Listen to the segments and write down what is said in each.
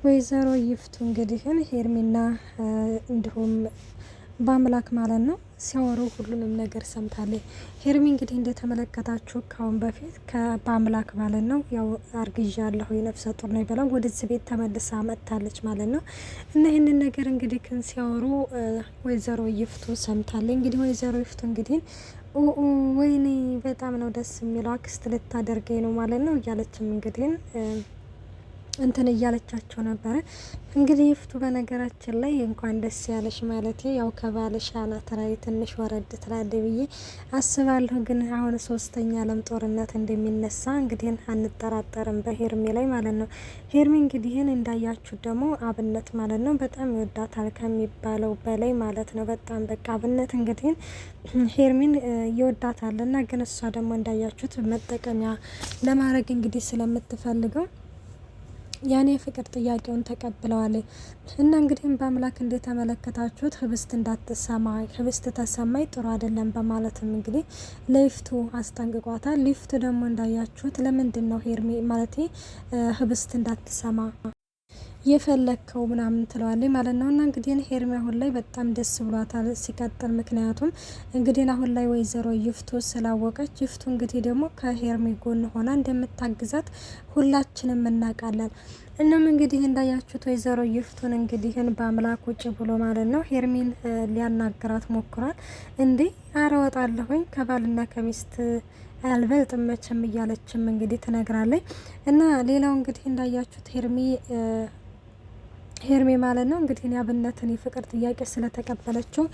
ወይዘሮ ይፍቱ እንግዲህ ሄርሜና እንዲሁም በአምላክ ማለት ነው ሲያወሩ ሁሉንም ነገር ሰምታለች። ሄርሜ እንግዲህ እንደተመለከታችሁ ካሁን በፊት በአምላክ ማለት ነው ያው አርግዣለሁ ነፍሰ ጡር ነው ብለው ወደዚህ ቤት ተመልሳ መጥታለች ማለት ነው። እና ይህንን ነገር እንግዲህ ሲያወሩ ወይዘሮ ይፍቱ ሰምታለች። እንግዲህ ወይዘሮ ይፍቱ እንግዲህ ወይኔ በጣም ነው ደስ የሚለው አክስት ልታደርገኝ ነው ማለት ነው እያለችም እንግዲህ እንትን እያለቻቸው ነበረ። እንግዲህ ይፍቱ በነገራችን ላይ እንኳን ደስ ያለሽ ማለት ያው ከባለሽ አናት ላይ ትንሽ ወረድ ትላለ ብዬ አስባለሁ። ግን አሁን ሶስተኛ ዓለም ጦርነት እንደሚነሳ እንግዲህ አንጠራጠርም በሄርሜ ላይ ማለት ነው። ሄርሜ እንግዲህ እንዳያችሁ ደግሞ አብነት ማለት ነው በጣም ይወዳታል ከሚባለው በላይ ማለት ነው። በጣም በቃ አብነት እንግዲህ ሄርሜን ይወዳታል እና ግን እሷ ደግሞ እንዳያችሁት መጠቀሚያ ለማድረግ እንግዲህ ስለምትፈልገው ያኔ ፍቅር ጥያቄውን ተቀብለዋል። እና እንግዲህ በአምላክ እንደተመለከታችሁት ህብስት እንዳትሰማ ህብስት ተሰማይ ጥሩ አይደለም በማለትም እንግዲህ ለይፍቱ አስጠንቅቋታል። ሊፍቱ ደግሞ እንዳያችሁት ለምንድን ነው ሄርሜ ማለት ህብስት እንዳትሰማ የፈለከው ምናምን ትለዋለች ማለት ነው። እና እንግዲህ ሄርሜ አሁን ላይ በጣም ደስ ብሏታል። ሲቀጥል ምክንያቱም እንግዲህ አሁን ላይ ወይዘሮ ይፍቱ ስላወቀች ይፍቱ እንግዲህ ደግሞ ከሄርሜ ጎን ሆና እንደምታግዛት ሁላችንም እናውቃለን። እናም እንግዲህ እንዳያችሁት ወይዘሮ ይፍቱን እንግዲህ በአምላክ ውጭ ብሎ ማለት ነው ሄርሜን ሊያናግራት ሞክሯል። እንዴ አረወጣለሁኝ ከባልና ከሚስት አልበልጥም መቼም እያለችም እንግዲህ ትነግራለች። እና ሌላው እንግዲህ እንዳያችሁት ሄርሜ ማለት ነው እንግዲህ አብነትን የፍቅር ጥያቄ ስለተቀበለችው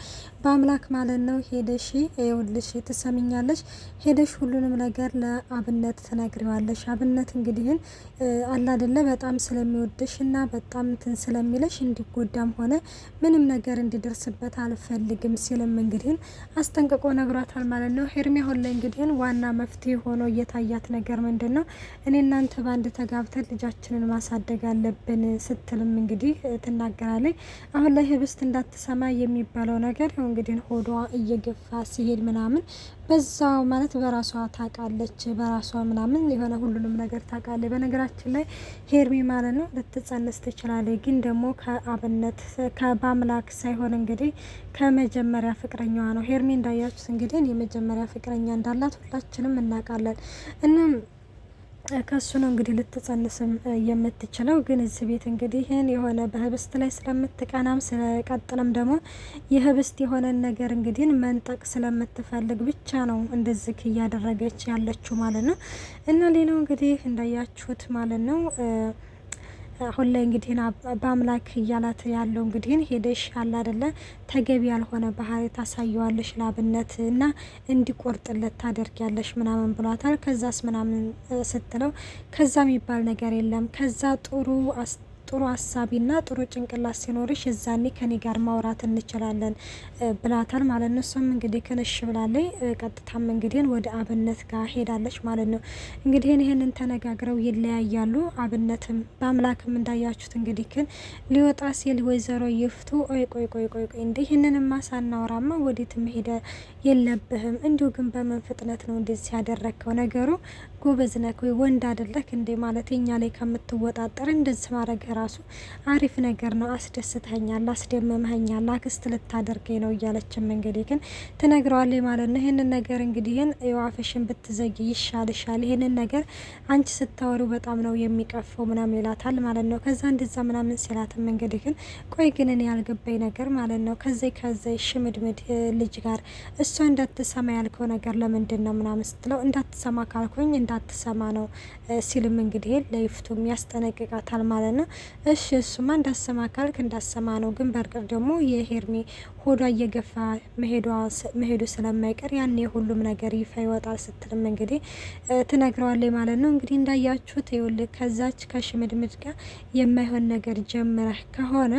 በአምላክ ማለት ነው ሄደሽ ይኸውልሽ ትሰሚኛለሽ ሄደሽ ሁሉንም ነገር ለአብነት ትነግሪዋለሽ። አብነት እንግዲህ አላ አይደለ በጣም ስለሚወድሽ እና በጣም እንትን ስለሚለሽ እንዲጎዳም ሆነ ምንም ነገር እንዲደርስበት አልፈልግም ሲልም እንግዲህ አስጠንቅቆ ነግሯታል ማለት ነው። ሄርሜ አሁን ላይ እንግዲህ ዋና መፍትሄ ሆኖ እየታያት ነገር ምንድን ነው እኔ እናንተ ባንድ ተጋብተን ልጃችንን ማሳደግ አለብን ስትልም እንግዲህ ትናገራለች። አሁን ላይ ህብስት እንዳትሰማ የሚባለው ነገር ያው እንግዲህ ሆዷ እየገፋ ሲሄድ ምናምን በዛው ማለት በራሷ ታውቃለች በራሷ ምናምን የሆነ ሁሉንም ነገር ታውቃለች። በነገራችን ላይ ሄርሜ ማለት ነው ልትጸንስ ትችላለች፣ ግን ደግሞ ከአብነት በአምላክ ሳይሆን እንግዲህ ከመጀመሪያ ፍቅረኛዋ ነው። ሄርሜ እንዳያችሁት እንግዲህ የመጀመሪያ ፍቅረኛ እንዳላት ሁላችንም እናውቃለን እና ከሱ ነው እንግዲህ ልትጸንስም የምትችለው። ግን እዚህ ቤት እንግዲህ የሆነ በህብስት ላይ ስለምትቀናም ስለቀጥልም ደግሞ የህብስት የሆነን ነገር እንግዲህ መንጠቅ ስለምትፈልግ ብቻ ነው እንደዚህ እያደረገች ያለችው ማለት ነው። እና ሌላው እንግዲህ እንዳያችሁት ማለት ነው አሁን ላይ እንግዲህ በአምላክ እያላት ያለው እንግዲህ ሄደሽ አለ አይደለ ተገቢ ያልሆነ ባህሪ ታሳየዋለሽ ለአብነት እና እንዲቆርጥለት ታደርጊያለሽ ምናምን ብሏታል። ከዛስ ምናምን ስትለው ከዛ የሚባል ነገር የለም ከዛ ጥሩ ሀሳቢና ጥሩ ጭንቅላት ሲኖርሽ እዛኔ ከኔ ጋር ማውራት እንችላለን ብላታል ማለት ነው። እሷም እንግዲህ ክንሽ ብላለች። ቀጥታም እንግዲህ ወደ አብነት ጋር ሄዳለች ማለት ነው። እንግዲህ ይህንን ተነጋግረው ይለያያሉ። አብነትም በአምላክም እንዳያችሁት እንግዲህ ሊወጣ ሲል ወይዘሮ ይፍቱ ቆይ እንዴ ይህንንማ ሳናወራማ ወዴት መሄድ የለብህም እንዲሁ ግን በምን ፍጥነት ነው እንደዚህ ያደረግከው? ነገሩ ጎበዝ ነህ ወይ ወንድ አይደለክ እንዴ ማለት እኛ ላይ ከምትወጣጠር እንደዚህ ማድረግ ራሱ አሪፍ ነገር ነው። አስደስተኛል፣ አስደመመኛል፣ አክስት ልታደርገኝ ነው እያለችም እንግዲህ ትነግረዋለች ማለት ነው። ይህንን ነገር እንግዲህ የዋፈሽን ብትዘጊ ይሻልሻል፣ ይህንን ነገር አንቺ ስታወሩ በጣም ነው የሚቀፈው ምናምን ይላታል ማለት ነው። ከዛ እንደዛ ምናምን ሲላትም እንግዲህ ቆይ ግን እኔ ያልገባኝ ነገር ማለት ነው ከዛ ሽምድምድ ልጅ ጋር እሷ እንዳትሰማ ያልከው ነገር ለምንድን ነው ምናምን ስትለው እንዳትሰማ ካልኩኝ እንዳትሰማ ነው ሲልም እንግዲህ ለይፍቱም ያስጠነቅቃታል ማለት ነው። እሺ እሱማ እንዳሰማ ካልክ እንዳሰማ ነው፣ ግን በርግጥ ደግሞ የሄርሜ ሆዷ እየገፋ መሄዱ ስለማይቀር ያኔ ሁሉም ነገር ይፋ ይወጣል ስትልም እንግዲህ ትነግረዋለች ማለት ነው። እንግዲህ እንዳያችሁት ይኸውልህ ከዛች ከሽምድምድ ጋር የማይሆን ነገር ጀምረህ ከሆነ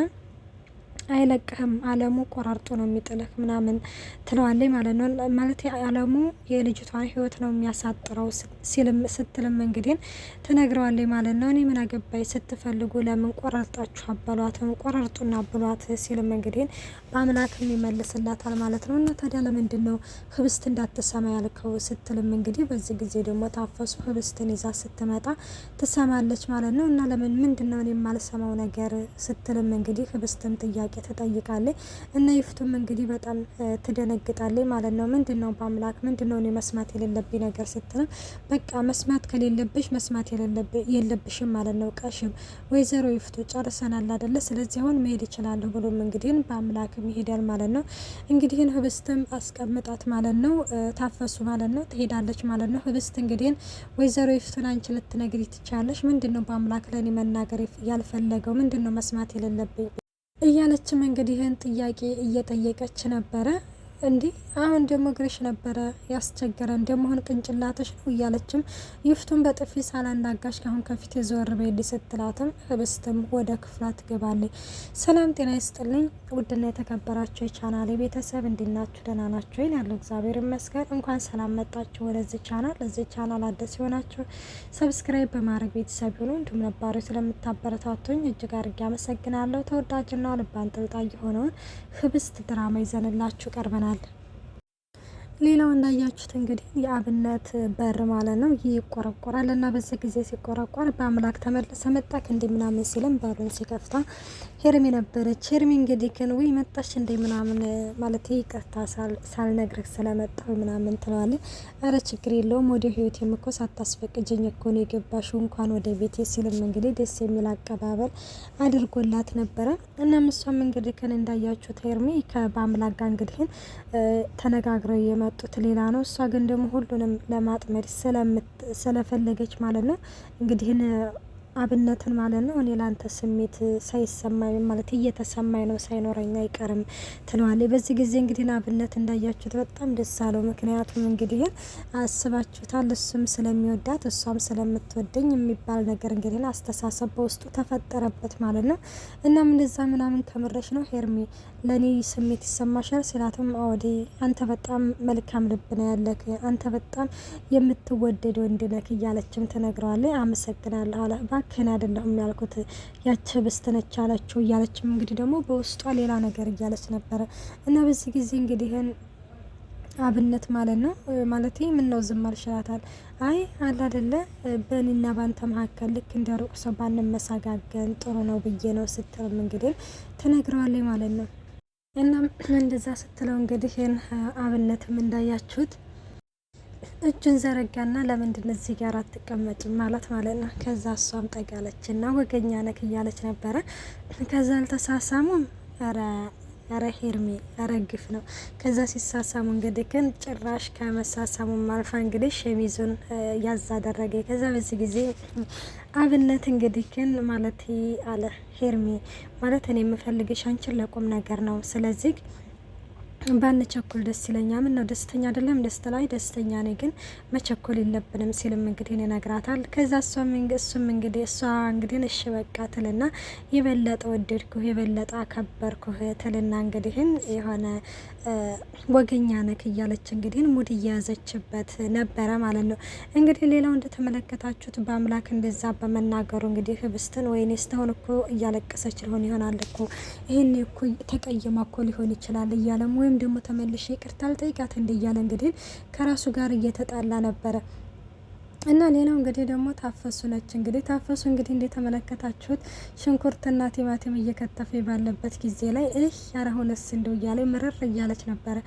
አይለቅህም አለሙ ቆራርጦ ነው የሚጥልህ ምናምን ትለዋለች ማለት ነው። ማለት አለሙ የልጅቷን ህይወት ነው የሚያሳጥረው ስትልም እንግዲህ ትነግረዋለች ማለት ነው። እኔ ምን አገባኝ ስትፈልጉ ለምን ቆራርጣችሁ አበሏትም ቆራርጡና አበሏት ሲልም እንግዲህ በአምላክም ይመልስላታል ማለት ነው። እና ታዲያ ለምንድን ነው ህብስት እንዳትሰማ ያልከው ስትልም እንግዲህ በዚህ ጊዜ ደግሞ ታፈሱ ህብስትን ይዛ ስትመጣ ትሰማለች ማለት ነው። እና ለምን ምንድን ነው እኔ የማልሰማው ነገር ስትልም እንግዲህ ህብስትን ጥያቄ ትጠይቃለች። እና ይፍቱም እንግዲህ በጣም ትደነግጣለች ማለት ነው። ምንድን ነው በአምላክ ምንድን ነው እኔ መስማት የሌለብኝ ነገር ስትልም በቃ መስማት ከሌለብሽ መስማት የለብሽም ማለት ነው። ቀሽም ወይዘሮ ይፍቱ ጨርሰናል አይደለ? ስለዚህ አሁን መሄድ ይችላለሁ ብሎም እንግዲህ በአምላክም ይሄዳል ማለት ነው። እንግዲህ ህብስትም አስቀምጣት ማለት ነው። ታፈሱ ማለት ነው ትሄዳለች ማለት ነው። ህብስት እንግዲህ ወይዘሮ ይፍቱን አንቺ ልትነግሪ ትቻለሽ፣ ምንድን ነው በአምላክ ለእኔ መናገር ያልፈለገው ምንድን ነው መስማት የሌለብኝ እያለችም እንግዲህ ይህን ጥያቄ እየጠየቀች ነበረ። እንዲህ አሁን ደግሞ እግርሽ ነበረ ያስቸገረን ደሞሆን ቅንጭላትሽ ነው እያለችም ይፍቱን በጥፊ ሳላናጋሽ ካሁን ከፊት የዘወር በይል ስትላትም ህብስትም ወደ ክፍሏ ትገባለች። ሰላም ጤና ይስጥልኝ ውድና የተከበራችሁ የቻናሌ ቤተሰብ እንዲናችሁ ደህና ናችሁ? ያለው እግዚአብሔር ይመስገን። እንኳን ሰላም መጣችሁ ወደዚህ ቻናል። ለዚህ ቻናል አዲስ ሲሆናችሁ ሰብስክራይብ በማድረግ ቤተሰብ ይሁኑ። እንዲሁም ነባሪ ስለምታበረታቱኝ እጅግ አድርጌ አመሰግናለሁ። ተወዳጅና ልብ አንጠልጣይ የሆነውን ህብስት ድራማ ይዘንላችሁ ቀርበናል። ሌላው እንዳያችሁት እንግዲህ የአብነት በር ማለት ነው ይህ ይቆረቆራል እና በዚህ ጊዜ ሲቆረቆር በአምላክ ተመልሰ መጣክ እንዲ ምናምን ሲልም በሩን ሲከፍታ ሄርሚ ነበረች። ሄርሚ እንግዲህ ግን ወይ መጣሽ እንደ ምናምን ማለት ይቅርታ ሳልነግርህ ስለመጣሁ ምናምን ትለዋለች። አረ ችግር የለውም ወደ ህይወት የምኮ ሳታስፈቅጅኝ እኮ ነው የገባሽው እንኳን ወደ ቤቴ ሲልም እንግዲህ ደስ የሚል አቀባበል አድርጎላት ነበረ። እናም እሷም እንግዲህ ግን እንዳያችሁት ሄርሚ በአምላክ ጋር እንግዲህ ተነጋግረው የመጡት ሌላ ነው። እሷ ግን ደግሞ ሁሉንም ለማጥመድ ስለፈለገች ማለት ነው እንግዲህ አብነትን ማለት ነው እኔ ላንተ ስሜት ሳይሰማኝ ማለት እየተሰማኝ ነው ሳይኖረኝ አይቀርም ትለዋለች። በዚህ ጊዜ እንግዲህ አብነት እንዳያችሁት በጣም ደስ አለው። ምክንያቱም እንግዲህ አስባችሁታል እሱም ስለሚወዳት እሷም ስለምትወደኝ የሚባል ነገር እንግዲህ አስተሳሰብ በውስጡ ተፈጠረበት ማለት ነው። እናም እንደዛ ምናምን ከምረሽ ነው ሄርሚ ለኔ ስሜት ይሰማሻል ሲላትም አወዴ አንተ በጣም መልካም ልብ ነው ያለክ፣ አንተ በጣም የምትወደድ ወንድ ነክ እያለችም ትነግረዋለች። አመሰግናለሁ አለ ባክህን አይደለሁም ያልኩት ያቺ ህብስት ነች አለችው እያለችም እንግዲህ ደግሞ በውስጧ ሌላ ነገር እያለች ነበረ። እና በዚህ ጊዜ እንግዲህ አብነት ማለት ነው ማለት ምን ነው ዝም አልሽላታል። አይ አላ አይደለ በእኔና ባንተ መካከል ልክ እንደ ሩቅ ሰው ባንመሰጋገን ጥሩ ነው ብዬ ነው ስትልም እንግዲህ ትነግረዋለች ማለት ነው። እና እንደዛ ስትለው እንግዲህ አብነትም እንዳያችሁት እጁን ዘረጋና ለምንድን እዚህ ጋር አትቀመጭም ማለት ነው። ከዛ እሷም ጠጋለች እና ወገኛ ነክ እያለች ነበረ። ከዛ አልተሳሳሙም። ኧረ ሄርሜ ኧረ ግፍ ነው። ከዛ ሲሳሳሙ እንግዲህ ግን ጭራሽ ከመሳሳሙ አልፋ እንግዲህ ሸሚዙን ያዝ አደረገ። ከዛ በዚህ ጊዜ አብነት እንግዲህ ግን ማለት አለ ሄርሜ ማለት እኔ የምፈልግሽ አንቺን ለቁም ነገር ነው። ስለዚህ ባንቸኩል ደስ ይለኛል። ምን ነው ደስተኛ አይደለም? ደስታ ላይ ደስተኛ ነኝ፣ ግን መቸኮል የለብንም ሲልም እንግዲህ ይነግራታል። ከዛ እሱም እንግዲህ እሷ እንግዲህ እሺ በቃ ትልና የበለጠ ወደድኩህ የበለጠ አከበርኩህ ትልና እንግዲህ የሆነ ወገኛ ነክ እያለች እንግዲህ ሙድ እየያዘችበት ነበረ ማለት ነው። እንግዲህ ሌላው እንደተመለከታችሁት በአምላክ እንደዛ በመናገሩ እንግዲህ ህብስትን ወይኔ እስካሁን እኮ እያለቀሰች ሊሆን ይሆናል እኮ ይሄን እኮ ተቀይማ እኮ ሊሆን ይችላል እያለም ወይም ደግሞ ተመልሼ ይቅርታ ልጠይቃት እንደ እያለ እንግዲህ ከራሱ ጋር እየተጣላ ነበረ። እና ሌላው እንግዲህ ደግሞ ታፈሱ ነች። እንግዲህ ታፈሱ እንግዲህ እንደተመለከታችሁት ሽንኩርትና ቲማቲም እየከተፈ ባለበት ጊዜ ላይ ያረሁንስ እንደው እያለ ምርር እያለች ነበረ።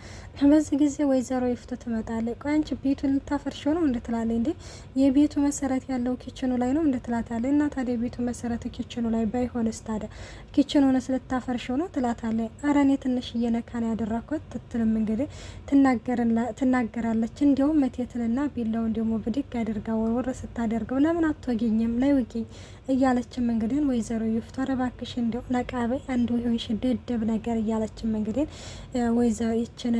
በዚህ ጊዜ ወይዘሮ ይፍቱ ትመጣለች። ቆይ አንቺ ቤቱን ልታፈርሺው ነው እንድትላለች እንዴ? የቤቱ መሰረት ያለው ኪችኑ ላይ ነው እንድትላታለች። እና ታዲያ የቤቱ መሰረት ኪችኑ ላይ ባይሆንስ ታዲያ ኪችኑንስ ልታፈርሺው ነው ትላታለች። ኧረ እኔ ትንሽ እየነካን ያደረኩት ትትልም እንግዲህ ትናገራለች። እንዲያውም መቴትልና ቢላውን ደግሞ ብድግ አድርጋ ወርወር ስታደርገው ለምን አትወጊኝም ላይ ወጊኝ እያለችም እንግዲህ ወይዘሮ ይፍቱ እባክሽ እንዲው ነቃበይ አንዱ ይሁን ሽደደብ ነገር እያለችም እንግዲህ ወይዘሮ ይችን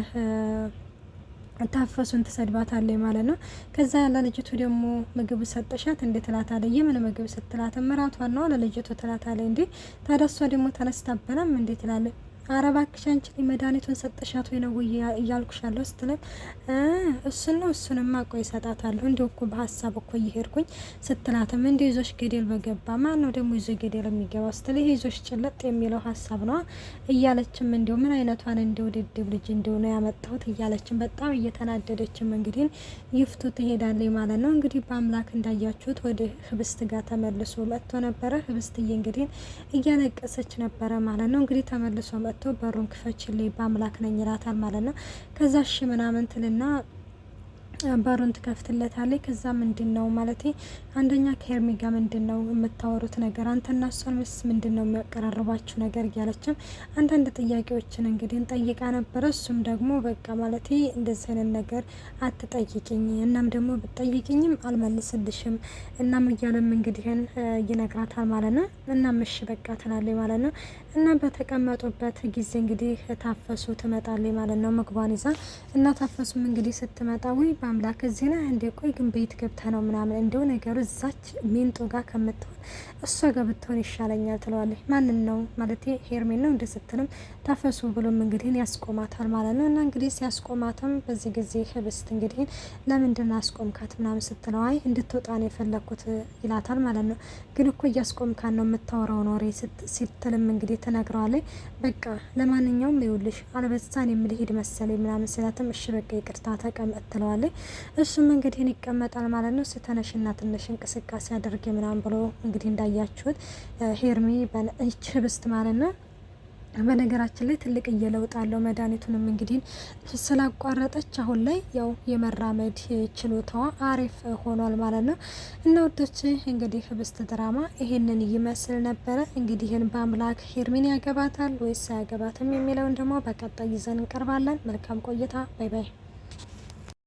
ታፈሱን ትሰድባታለች ማለት ነው። ከዛ ያለ ልጅቱ ደግሞ ምግብ ሰጠሻት እንዴ ትላታለች። የምን ምግብ ስትላት ምራቷን ነው ለልጅቱ ትላታለች። እንዴ ታዲያ እሷ ደግሞ ተነስታበላም እንዴ ትላለች። ኧረ እባክሽ አንቺ መድኃኒቱን ሰጠሻት ወይ ነው እያልኩሻለሁ ስትለም እሱንማ ቆይ እሰጣታለሁ እንዲሁ እኮ በሀሳብ እኮ እየሄድኩኝ ስትላትም እንዲ ይዞሽ ገደል በገባ ማን ነው ደግሞ ይዞ ገደል የሚገባ ስትል ይሄ ይዞሽ ጭለጥ የሚለው ሀሳብ ነው እያለችም እንዲሁ ምን አይነቷን እንዲሁ ድድብ ልጅ እንዲሁ ነው ያመጣሁት እያለችም በጣም እየተናደደችም እንግዲህ ይፍቱ ትሄዳለች ማለት ነው። እንግዲህ በአምላክ እንዳያችሁት ወደ ህብስት ጋር ተመልሶ መጥቶ ነበረ። ህብስትዬ እንግዲህ እያለቀሰች ነበረ ማለት ነው። እንግዲህ ተመልሶ መጥቶ በሩን ክፈችልኝ በአምላክ ነኝ ይላታል ማለት ነው። ከዛ እሺ ምናምን ትልና በሩን ትከፍትለታለች። ከዛ ምንድን ነው ማለት አንደኛ ከሄርሜ ጋር ምንድን ነው የምታወሩት ነገር አንተና እሷን ምስ ምንድን ነው የሚያቀራርባችሁ ነገር እያለችም አንዳንድ ጥያቄዎችን እንግዲህ ጠይቃ ነበረ። እሱም ደግሞ በቃ ማለት እንደዚህ አይነት ነገር አትጠይቅኝ፣ እናም ደግሞ ብትጠይቅኝም አልመልስልሽም እናም እያለም እንግዲህን ይነግራታል ማለት ነው። እናም እሺ በቃ ትላለች ማለት ነው። እና በተቀመጡበት ጊዜ እንግዲህ ታፈሱ ትመጣለች ማለት ነው ምግቧን ይዛ እና ታፈሱም እንግዲህ ስትመጣ ወይ በአምላክ እዚህ ነህ እንዴ? ቆይ ግን ቤት ገብተ ነው ምናምን እንደው ነገሩ እዛች ሜንጦ ጋር ከምትሆን እሷ ጋር ብትሆን ይሻለኛል ትለዋለች። ማንን ነው ማለት ሄርሜን ነው እንደ ስትልም ታፈሱ ብሎም እንግዲህ ያስቆማታል ማለት ነው። እና እንግዲህ ሲያስቆማትም በዚህ ጊዜ ህብስት እንግዲህ ለምንድን ነው አስቆምካት ምናምን ስትለው አይ እንድትወጣ ነው የፈለኩት ይላታል ማለት ነው። ግን እኮ እያስቆምካን ነው የምታወራውን ወሬ ስትልም እንግዲህ ትነግረዋለች። በቃ ለማንኛውም ይኸውልሽ አልበዛን የምልሄድ መሰለኝ ምናምን ስላትም እሺ በቃ ይቅርታ ተቀመጥ ትለዋለች። እሱም እንግዲህ ይቀመጣል ማለት ነው። ስተነሽና ትንሽ እንቅስቃሴ አድርጌ ምናምን ብሎ እንግዲህ እንዳያችሁት ሄርሜ በነች ህብስት ማለት ነው። በነገራችን ላይ ትልቅ እየለውጥ አለው። መድኃኒቱንም እንግዲህ ስላቋረጠች አሁን ላይ ያው የመራመድ ችሎታዋ አሪፍ ሆኗል ማለት ነው። እና ወዶች እንግዲህ ህብስት ድራማ ይሄንን ይመስል ነበረ። እንግዲህ ይህን በአምላክ ሄርሜን ያገባታል ወይስ አያገባትም የሚለውን ደግሞ በቀጣይ ይዘን እንቀርባለን። መልካም ቆይታ። ባይ ባይ።